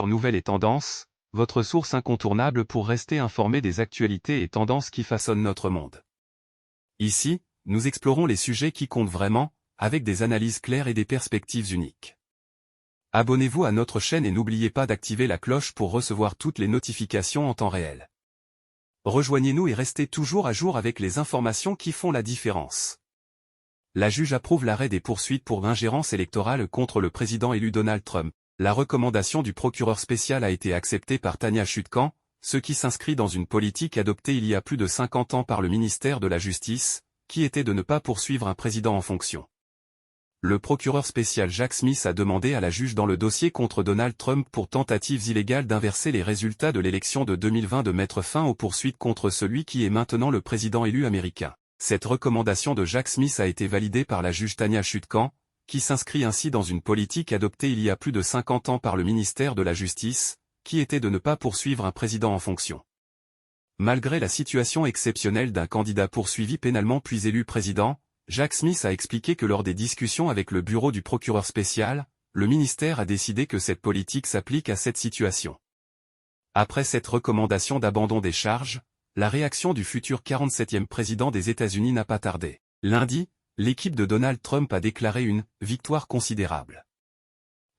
nouvelles et tendances, votre source incontournable pour rester informé des actualités et tendances qui façonnent notre monde. Ici, nous explorons les sujets qui comptent vraiment, avec des analyses claires et des perspectives uniques. Abonnez-vous à notre chaîne et n'oubliez pas d'activer la cloche pour recevoir toutes les notifications en temps réel. Rejoignez-nous et restez toujours à jour avec les informations qui font la différence. La juge approuve l'arrêt des poursuites pour ingérence électorale contre le président élu Donald Trump. La recommandation du procureur spécial a été acceptée par Tania Chutkan, ce qui s'inscrit dans une politique adoptée il y a plus de 50 ans par le ministère de la Justice, qui était de ne pas poursuivre un président en fonction. Le procureur spécial Jack Smith a demandé à la juge dans le dossier contre Donald Trump pour tentatives illégales d'inverser les résultats de l'élection de 2020 de mettre fin aux poursuites contre celui qui est maintenant le président élu américain. Cette recommandation de Jack Smith a été validée par la juge Tania Chutkan, qui s'inscrit ainsi dans une politique adoptée il y a plus de 50 ans par le ministère de la Justice, qui était de ne pas poursuivre un président en fonction. Malgré la situation exceptionnelle d'un candidat poursuivi pénalement puis élu président, Jack Smith a expliqué que lors des discussions avec le bureau du procureur spécial, le ministère a décidé que cette politique s'applique à cette situation. Après cette recommandation d'abandon des charges, la réaction du futur 47e président des États-Unis n'a pas tardé. Lundi, l'équipe de Donald Trump a déclaré une « victoire considérable ».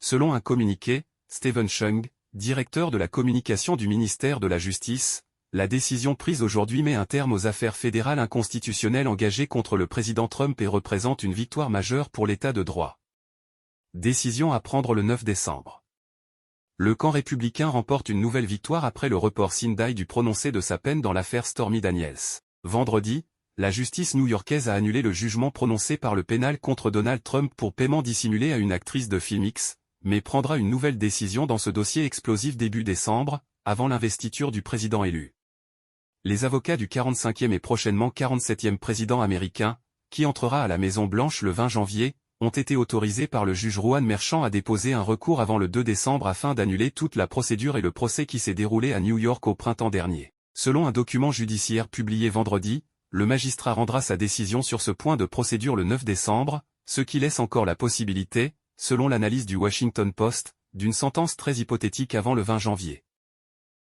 Selon un communiqué, Stephen Chung, directeur de la communication du ministère de la Justice, la décision prise aujourd'hui met un terme aux affaires fédérales inconstitutionnelles engagées contre le président Trump et représente une victoire majeure pour l'état de droit. Décision à prendre le 9 décembre. Le camp républicain remporte une nouvelle victoire après le report sin-die du prononcé de sa peine dans l'affaire Stormy Daniels. Vendredi, la justice new-yorkaise a annulé le jugement prononcé par le pénal contre Donald Trump pour paiement dissimulé à une actrice de film X, mais prendra une nouvelle décision dans ce dossier explosif début décembre, avant l'investiture du président élu. Les avocats du 45e et prochainement 47e président américain, qui entrera à la Maison-Blanche le 20 janvier, ont été autorisés par le juge Juan Merchan à déposer un recours avant le 2 décembre afin d'annuler toute la procédure et le procès qui s'est déroulé à New York au printemps dernier. Selon un document judiciaire publié vendredi, le magistrat rendra sa décision sur ce point de procédure le 9 décembre, ce qui laisse encore la possibilité, selon l'analyse du Washington Post, d'une sentence très hypothétique avant le 20 janvier.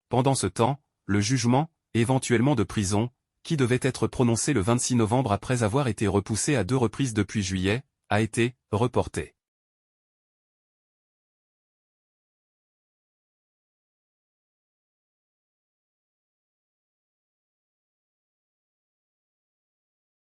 Pendant ce temps, le jugement, éventuellement de prison, qui devait être prononcé le 26 novembre après avoir été repoussé à 2 reprises depuis juillet, a été reporté.